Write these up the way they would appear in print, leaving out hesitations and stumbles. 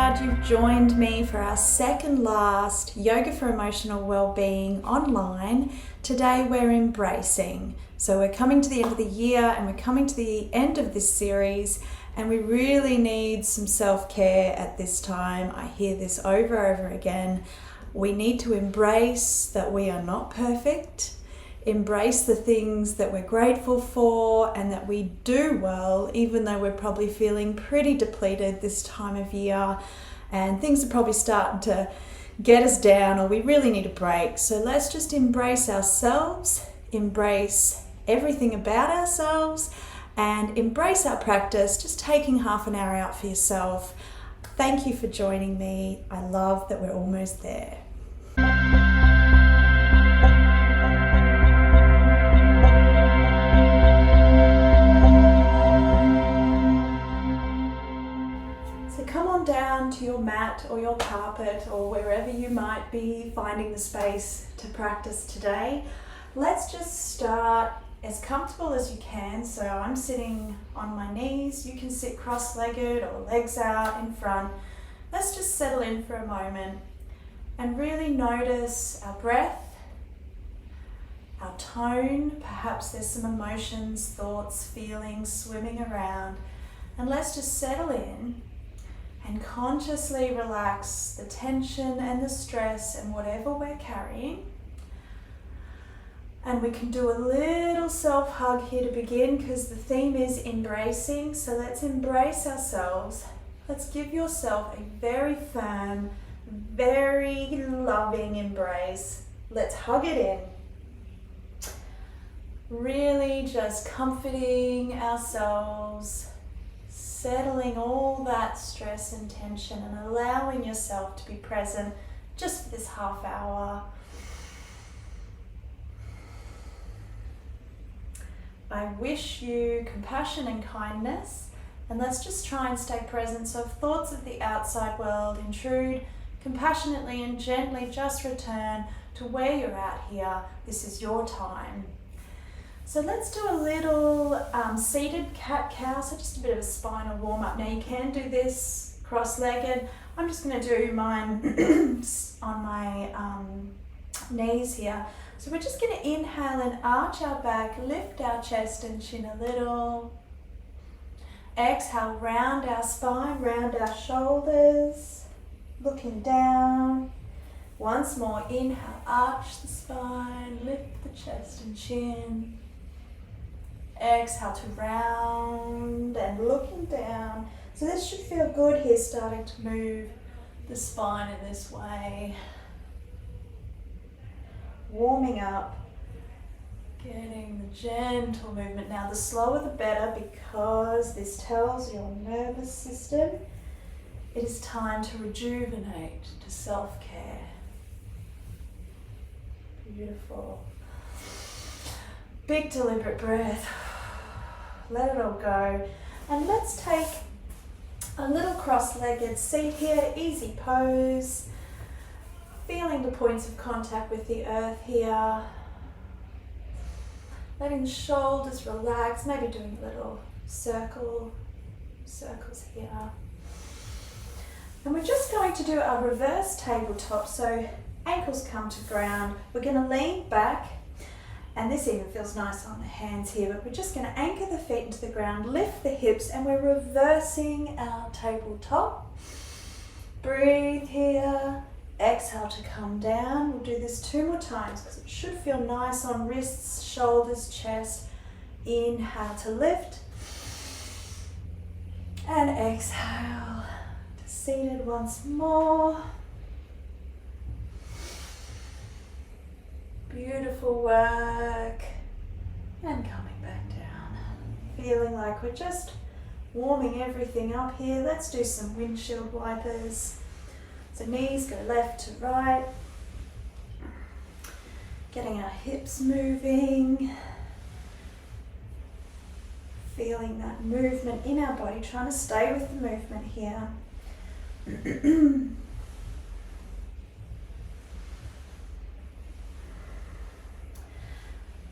glad you've joined me for our second last Yoga for Emotional Wellbeing online. Today we're embracing. So we're coming to the end of the year and we're coming to the end of this series, and we really need some self-care at this time. I hear this over and over again. We need to embrace that we are not perfect, embrace the things that we're grateful for and that we do well, even though we're probably feeling pretty depleted this time of year and things are probably starting to get us down, or we really need a break. So let's just embrace ourselves, embrace everything about ourselves, and embrace our practice, just taking half an hour out for yourself. Thank you for joining me. I love that we're almost there. Down to your mat or your carpet or wherever you might be finding the space to practice today. Let's just start as comfortable as you can. So I'm sitting on my knees. You can sit cross-legged or legs out in front. Let's just settle in for a moment and really notice our breath, our tone. Perhaps there's some emotions, thoughts, feelings swimming around. And let's just settle in and consciously relax the tension and the stress and whatever we're carrying. And we can do a little self-hug here to begin, because the theme is embracing. So let's embrace ourselves. Let's give yourself a very firm, very loving embrace. Let's hug it in. Really just comforting ourselves, settling all that stress and tension and allowing yourself to be present just for this half hour. I wish you compassion and kindness, and let's just try and stay present. So if thoughts of the outside world intrude, compassionately and gently just return to where you're at here. This is your time. So let's do a little seated cat-cow, so just a bit of a spinal warm-up. Now you can do this cross-legged. I'm just going to do mine on my knees here. So we're just going to inhale and arch our back, lift our chest and chin a little. Exhale, round our spine, round our shoulders, looking down. Once more, inhale, arch the spine, lift the chest and chin. Exhale to round and looking down. So this should feel good here, starting to move the spine in this way. Warming up, getting the gentle movement. Now the slower the better, because this tells your nervous system it is time to rejuvenate, to self-care. Beautiful. Big deliberate breath. Let it all go. And let's take a little cross-legged seat here, easy pose. Feeling the points of contact with the earth here. Letting the shoulders relax, maybe doing a little circles here. And we're just going to do a reverse tabletop. So ankles come to ground. We're going to lean back. And this even feels nice on the hands here, but we're just going to anchor the feet into the ground, lift the hips, and we're reversing our tabletop. Breathe here. Exhale to come down. We'll do this 2 more times because it should feel nice on wrists, shoulders, chest. Inhale to lift. And exhale to seated once more. Beautiful work. And coming back down. Feeling like we're just warming everything up here. Let's do some windshield wipers. So knees go left to right. Getting our hips moving. Feeling that movement in our body, trying to stay with the movement here.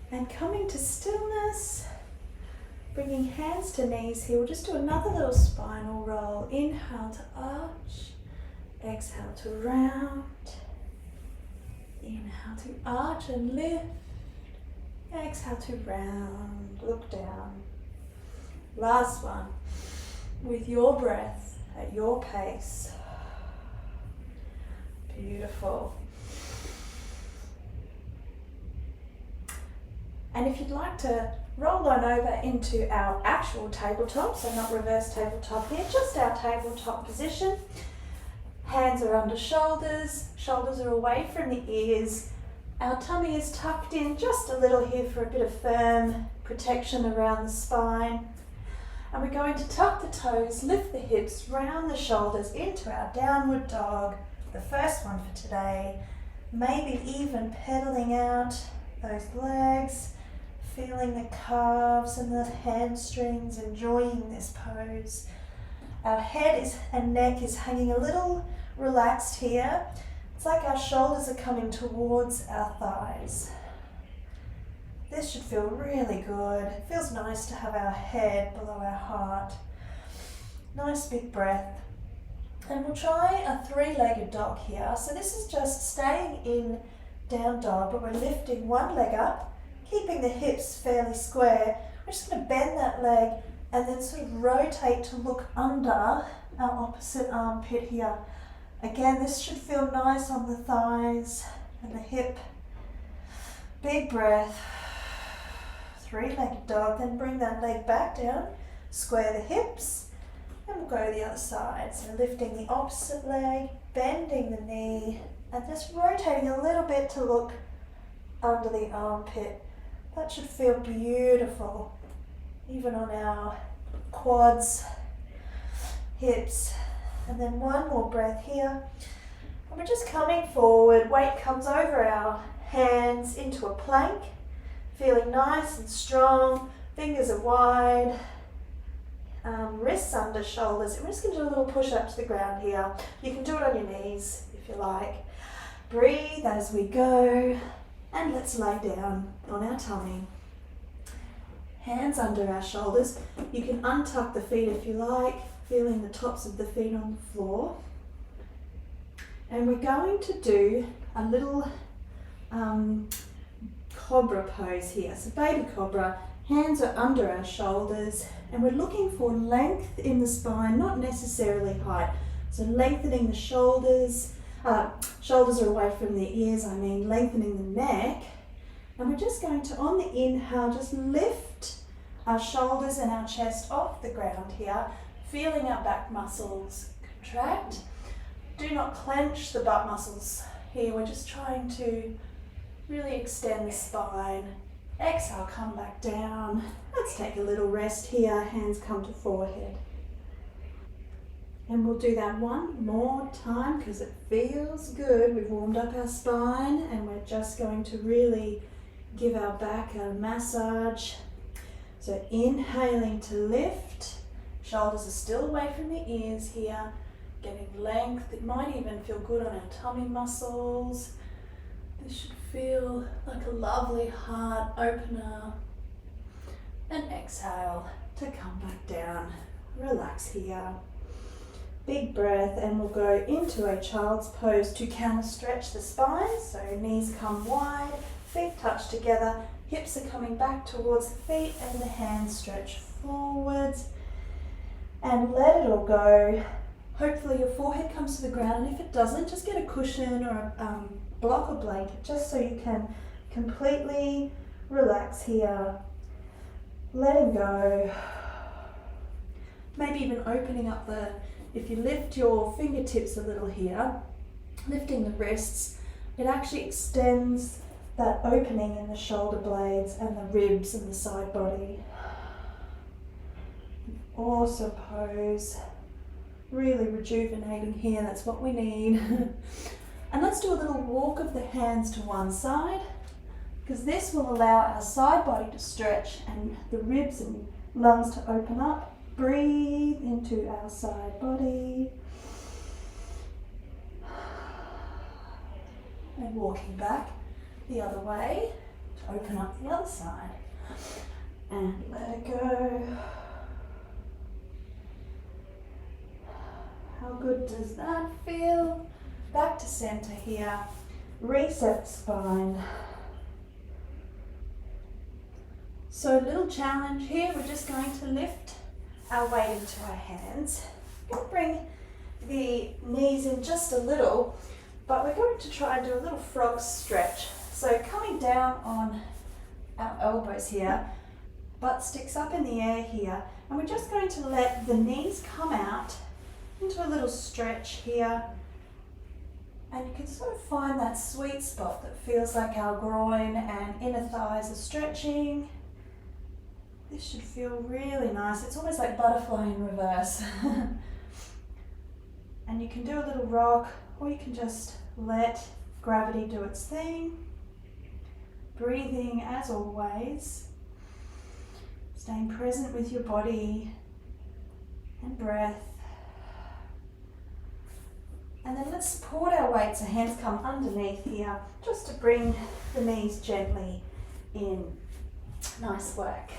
And coming to stillness, bringing hands to knees here. We'll just do another little spinal roll. Inhale to arch. Exhale to round. Inhale to arch and lift. Exhale to round, look down. Last one, with your breath at your pace. Beautiful. And if you'd like to roll on over into our actual tabletop, so not reverse tabletop here, just our tabletop position. Hands are under shoulders, shoulders are away from the ears. Our tummy is tucked in just a little here for a bit of firm protection around the spine. And we're going to tuck the toes, lift the hips, round the shoulders into our downward dog, the first one for today. Maybe even pedaling out those legs, feeling the calves and the hamstrings, enjoying this pose. Our head and neck is hanging a little relaxed here. It's like our shoulders are coming towards our thighs. This should feel really good. It feels nice to have our head below our heart. Nice big breath. And we'll try a three-legged dog here. So this is just staying in down dog, but we're lifting one leg up, keeping the hips fairly square. We're just going to bend that leg and then sort of rotate to look under our opposite armpit here. Again, this should feel nice on the thighs and the hip. Big breath. Three-legged dog, then bring that leg back down, square the hips, and we'll go to the other side. So lifting the opposite leg, bending the knee, and just rotating a little bit to look under the armpit. That should feel beautiful, even on our quads, hips. And then one more breath here. And we're just coming forward, weight comes over our hands into a plank, feeling nice and strong, fingers are wide, wrists under shoulders. And we're just going to do a little push up to the ground here. You can do it on your knees if you like. Breathe as we go, and let's lay down on our tummy. Hands under our shoulders. You can untuck the feet if you like, feeling the tops of the feet on the floor. And we're going to do a little cobra pose here. So baby cobra, hands are under our shoulders, and we're looking for length in the spine, not necessarily height. So lengthening the shoulders, shoulders are away from the ears, lengthening the neck. And we're just going to, on the inhale, just lift our shoulders and our chest off the ground here, feeling our back muscles contract. Do not clench the butt muscles here. We're just trying to really extend the spine. Exhale, come back down. Let's take a little rest here. Hands come to forehead. And we'll do that one more time because it feels good. We've warmed up our spine and we're just going to really give our back a massage. So inhaling to lift. Shoulders are still away from the ears here, getting length. It might even feel good on our tummy muscles. This should feel like a lovely heart opener. And exhale to come back down. Relax here. Big breath, and we'll go into a child's pose to counter stretch the spine. So knees come wide, feet touch together, hips are coming back towards the feet, and the hands stretch forwards. And let it all go. Hopefully your forehead comes to the ground, and if it doesn't, just get a cushion or a block or blanket just so you can completely relax here. Letting go. Maybe even opening up if you lift your fingertips a little here, lifting the wrists, it actually extends that opening in the shoulder blades and the ribs and the side body. Awesome pose, really rejuvenating here, that's what we need. And let's do a little walk of the hands to one side, because this will allow our side body to stretch and the ribs and lungs to open up. Breathe into our side body. And walking back the other way to open up the other side. And let it go. How good does that feel? Back to center here. Reset the spine. So a little challenge here, we're just going to lift our weight into our hands. We'll bring the knees in just a little, but we're going to try and do a little frog stretch. So coming down on our elbows here, butt sticks up in the air here, and we're just going to let the knees come out into a little stretch here. And you can sort of find that sweet spot that feels like our groin and inner thighs are stretching. This should feel really nice. It's almost like butterfly in reverse. And you can do a little rock, or you can just let gravity do its thing. Breathing as always. Staying present with your body and breath. And then let's support our weight so hands come underneath here, just to bring the knees gently in. Nice work.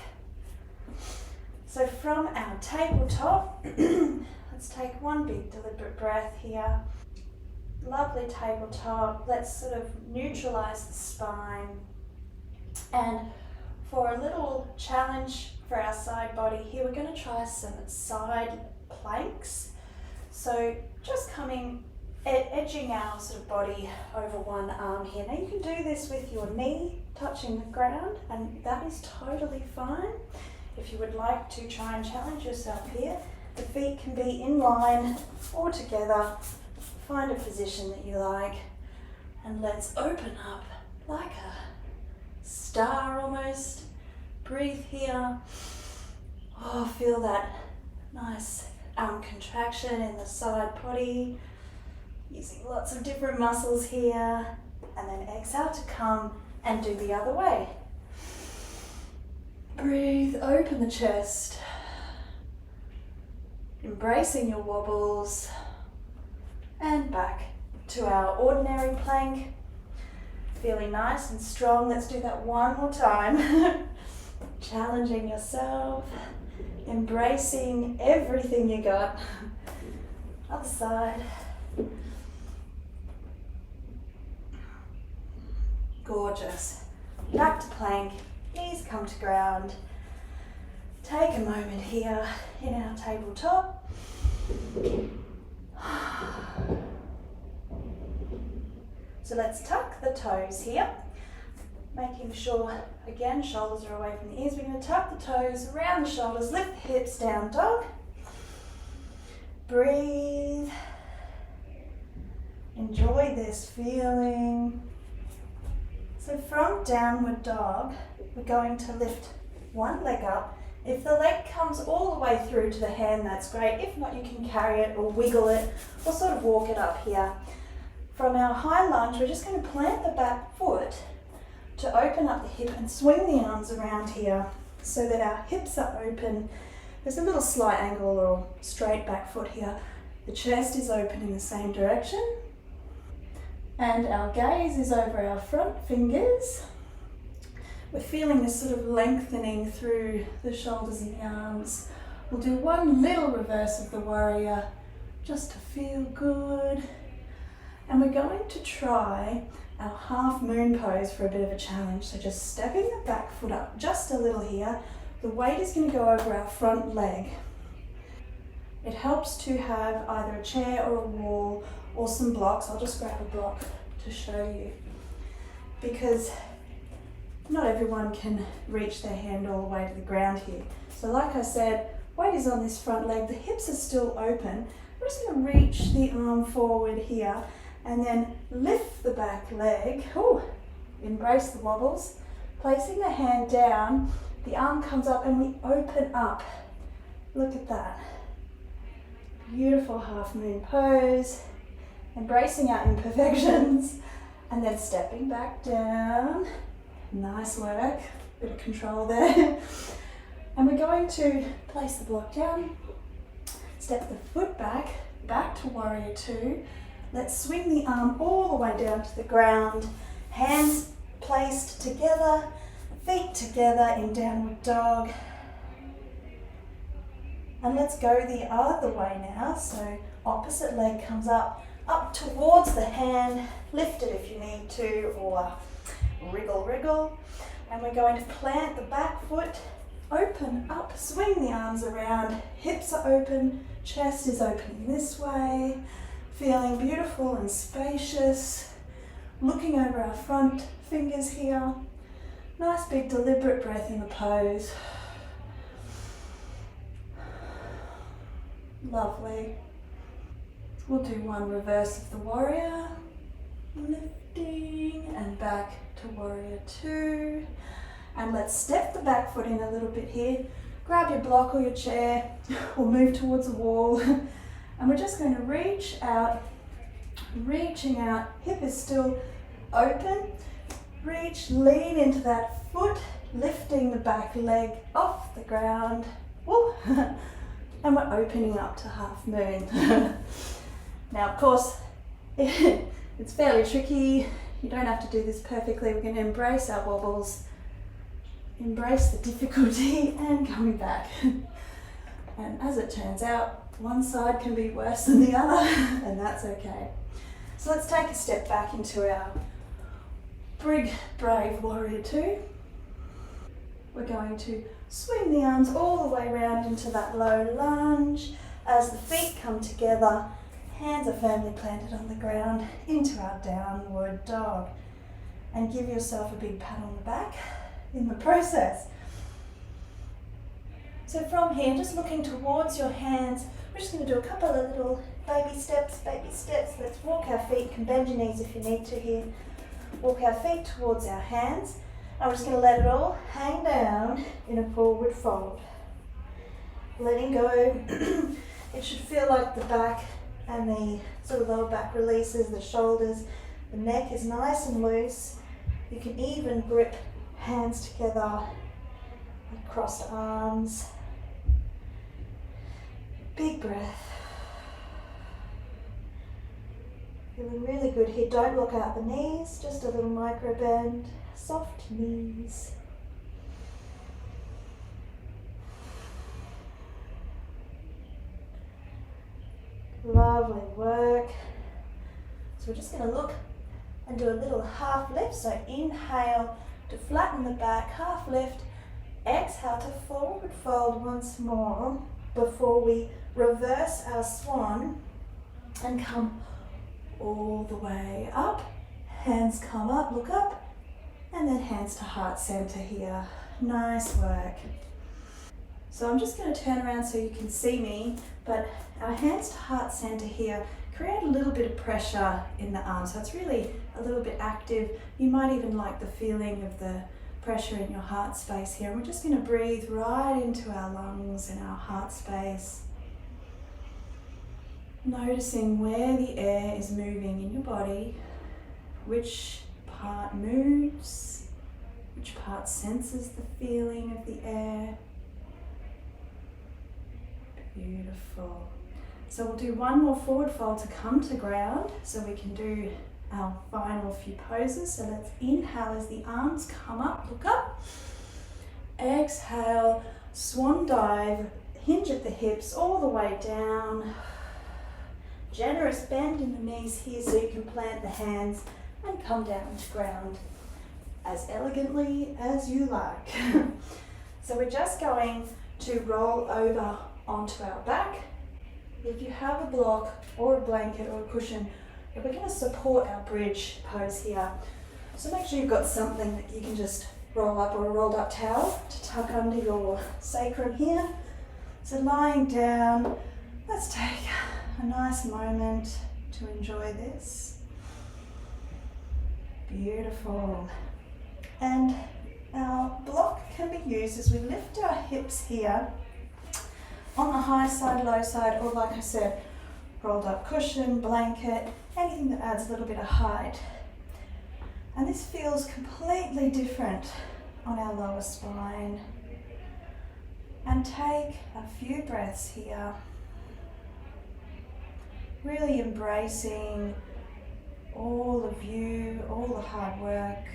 So from our tabletop, let's take one big deliberate breath here. Lovely tabletop. Let's sort of neutralize the spine. And for a little challenge for our side body here, we're going to try some side planks. So just edging our sort of body over one arm here. Now you can do this with your knee touching the ground, and that is totally fine. If you would like to try and challenge yourself here, the feet can be in line or together. Find a position that you like, and let's open up like a star almost. Breathe here. Oh, feel that nice contraction in the side body. Using lots of different muscles here, and then exhale to come and do the other way. Breathe, open the chest, embracing your wobbles, and back to our ordinary plank. Feeling nice and strong. Let's do that one more time. Challenging yourself, embracing everything you got. Other side. Gorgeous. Back to plank, knees come to ground. Take a moment here in our tabletop. So let's tuck the toes here, making sure, again, shoulders are away from the ears. We're going to tuck the toes around the shoulders, lift the hips, down dog. Breathe. Enjoy this feeling. So from downward dog, we're going to lift one leg up. If the leg comes all the way through to the hand, that's great. If not, you can carry it or wiggle it or sort of walk it up here. From our high lunge, we're just going to plant the back foot to open up the hip and swing the arms around here so that our hips are open. There's a little slight angle or straight back foot here. The chest is open in the same direction. And our gaze is over our front fingers. We're feeling this sort of lengthening through the shoulders and the arms. We'll do one little reverse of the warrior just to feel good. And we're going to try our half moon pose for a bit of a challenge. So just stepping the back foot up just a little here. The weight is going to go over our front leg. It helps to have either a chair or a wall or some blocks. I'll just grab a block to show you, because not everyone can reach their hand all the way to the ground here. So like I said, weight is on this front leg, the hips are still open. We're just going to reach the arm forward here and then lift the back leg. Ooh, embrace the wobbles. Placing the hand down, the arm comes up and we open up. Look at that. Beautiful half moon pose. Embracing our imperfections and then stepping back down. Nice work, bit of control there. And we're going to place the block down, step the foot back to warrior two. Let's swing the arm all the way down to the ground, hands placed together, feet together in downward dog. And let's go the other way now. So Opposite leg comes up towards the hand. Lift it if you need to, or wriggle, wriggle. And we're going to plant the back foot, open up, swing the arms around, hips are open, chest is opening this way, feeling beautiful and spacious, looking over our front fingers here. Nice big deliberate breath in the pose. Lovely. We'll do one reverse of the warrior, lifting and back to warrior two. And let's step the back foot in a little bit here. Grab your block or your chair, or move towards the wall. And we're just going to reach out, reaching out. Hip is still open. Reach, lean into that foot, lifting the back leg off the ground. Woo. And we're opening up to half moon. Now, of course, it's fairly tricky. You don't have to do this perfectly. We're going to embrace our wobbles, embrace the difficulty, and coming back. And as it turns out, one side can be worse than the other, and that's okay. So let's take a step back into our big, brave warrior two. We're going to swing the arms all the way around into that low lunge. As the feet come together, hands are firmly planted on the ground, into our downward dog. And give yourself a big pat on the back in the process. So from here, just looking towards your hands, we're just going to do a couple of little baby steps, baby steps. Let's walk our feet. You can bend your knees if you need to here. Walk our feet towards our hands. And we're just going to let it all hang down in a forward fold. Letting go. It should feel like the back and the sort of lower back releases, the shoulders. The neck is nice and loose. You can even grip hands together, crossed arms. Big breath. Feeling really good here. Don't look out the knees, just a little micro bend. Soft knees. Lovely work. So we're just going to look and do a little half lift. So inhale to flatten the back, half lift. Exhale to forward fold once more before we reverse our swan and come all the way up. Hands come up, look up, and then hands to heart center here. Nice work. So I'm just going to turn around so you can see me, but our hands to heart center here create a little bit of pressure in the arms. So it's really a little bit active. You might even like the feeling of the pressure in your heart space here. And we're just going to breathe right into our lungs and our heart space. Noticing where the air is moving in your body, which part moves, which part senses the feeling of the air. Beautiful. So we'll do one more forward fold to come to ground so we can do our final few poses. So let's inhale as the arms come up, look up. Exhale, swan dive, hinge at the hips all the way down. Generous bend in the knees here so you can plant the hands and come down to ground as elegantly as you like. So we're just going to roll over onto our back. If you have a block or a blanket or a cushion, we're going to support our bridge pose here. So make sure you've got something that you can just roll up, or a rolled up towel to tuck under your sacrum here. So lying down, let's take a nice moment to enjoy this. Beautiful. And our block can be used as we lift our hips here on the high side, low side, or like I said, rolled up cushion, blanket, anything that adds a little bit of height. And this feels completely different on our lower spine. And take a few breaths here. Really embracing all of you, all the hard work,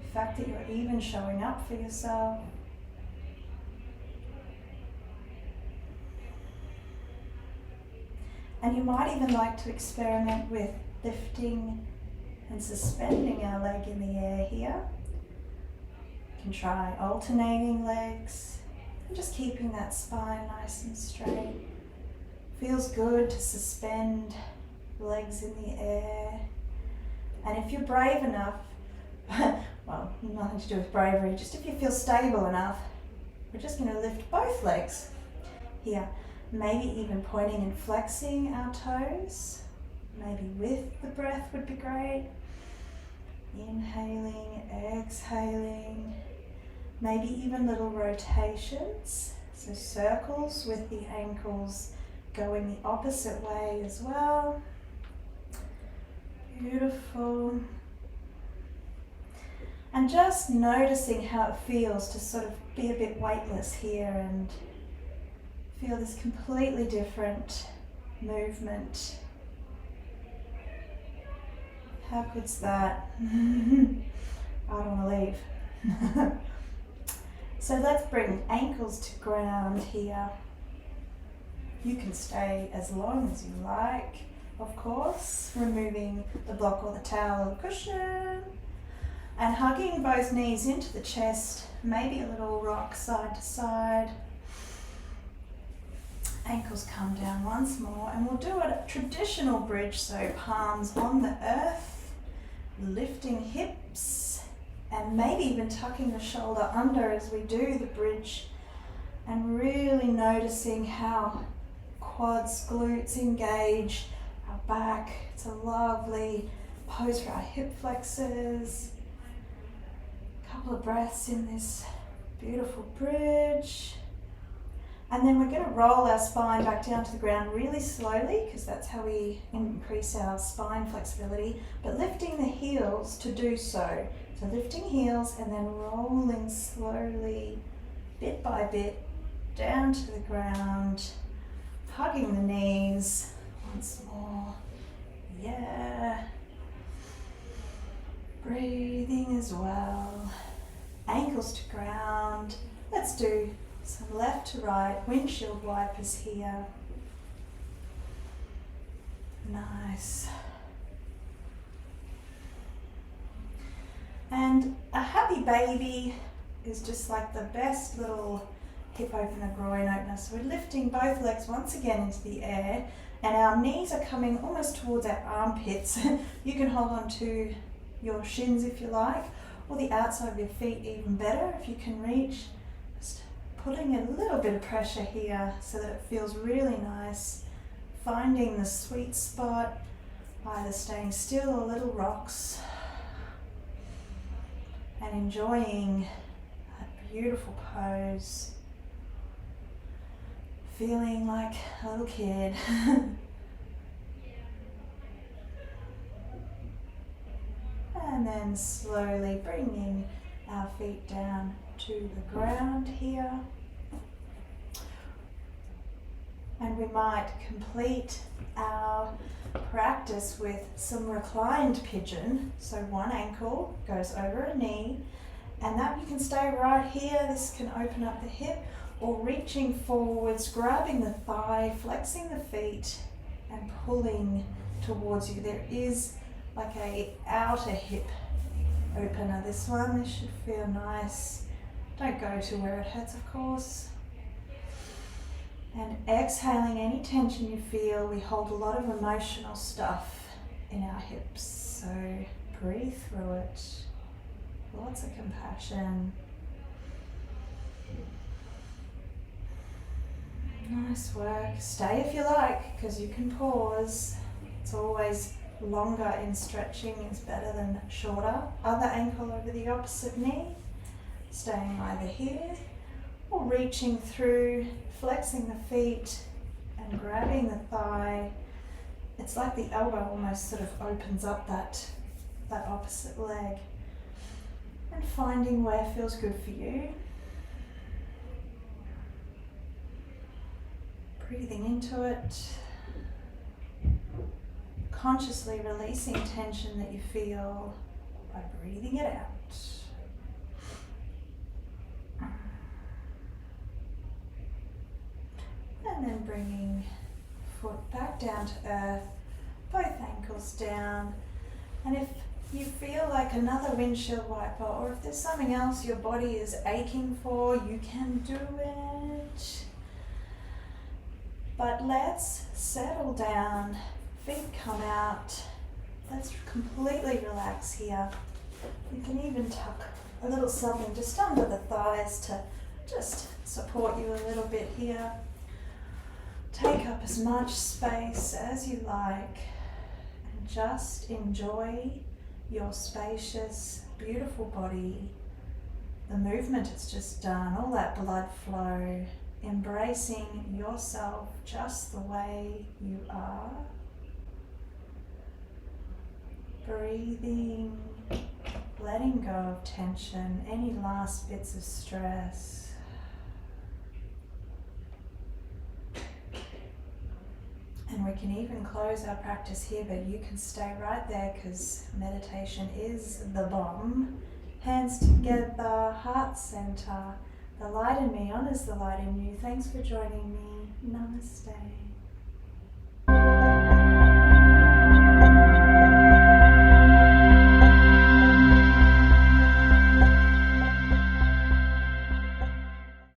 the fact that you're even showing up for yourself. And you might even like to experiment with lifting and suspending our leg in the air here. You can try alternating legs and just keeping that spine nice and straight. Feels good to suspend legs in the air. And if you're brave enough, well, nothing to do with bravery, just if you feel stable enough, we're just going to lift both legs here. Maybe even pointing and flexing our toes. Maybe with the breath would be great. Inhaling, exhaling. Maybe even little rotations. So circles with the ankles going the opposite way as well. Beautiful. And just noticing how it feels to sort of be a bit weightless here and feel this completely different movement. How good's that? I don't want to leave. So let's bring ankles to ground here. You can stay as long as you like, of course, removing the block or the towel or the cushion, and hugging both knees into the chest, maybe a little rock side to side. Ankles come down once more, and we'll do a traditional bridge, so palms on the earth, lifting hips, and maybe even tucking the shoulder under as we do the bridge, and really noticing how quads, glutes engage, our back. It's a lovely pose for our hip flexors. A couple of breaths in this beautiful bridge. And then we're going to roll our spine back down to the ground really slowly, because that's how we increase our spine flexibility, but lifting the heels to do so. So lifting heels and then rolling slowly, bit by bit, down to the ground, hugging the knees once more. Yeah. Breathing as well. Ankles to ground. Let's do some left to right windshield wipers here. Nice. And a happy baby is just like the best little hip opener, groin opener. So we're lifting both legs once again into the air, and our knees are coming almost towards our armpits. You can hold on to your shins if you like, or the outside of your feet even better if you can reach. Just putting a little bit of pressure here so that it feels really nice. Finding the sweet spot, either staying still or little rocks, and enjoying that beautiful pose. Feeling like a little kid. And then slowly bringing our feet down to the ground here. And we might complete our practice with some reclined pigeon. So one ankle goes over a knee, and that you can stay right here. This can open up the hip, or reaching forwards, grabbing the thigh, flexing the feet and pulling towards you. There is like a outer hip opener, this one. This should feel nice. Don't go to where it hurts, of course. And exhaling any tension you feel. We hold a lot of emotional stuff in our hips, so breathe through it. Lots of compassion. Nice work. Stay if you like, because you can pause. It's always longer in stretching is better than shorter. Other ankle over the opposite knee. Staying either here or reaching through, flexing the feet and grabbing the thigh. It's like the elbow almost sort of opens up that opposite leg. And finding where feels good for you. Breathing into it, consciously releasing tension that you feel by breathing it out. And then bringing foot back down to earth, both ankles down. And if you feel like another windshield wiper, or if there's something else your body is aching for, you can do it. But let's settle down, feet come out. Let's completely relax here. You can even tuck a little something just under the thighs to just support you a little bit here. Take up as much space as you like and just enjoy your spacious, beautiful body, the movement it's just done, all that blood flow, embracing yourself just the way you are. Breathing, letting go of tension, any last bits of stress. And we can even close our practice here, but you can stay right there because meditation is the bomb. Hands together, heart center. The light in me honors the light in you. Thanks for joining me. Namaste.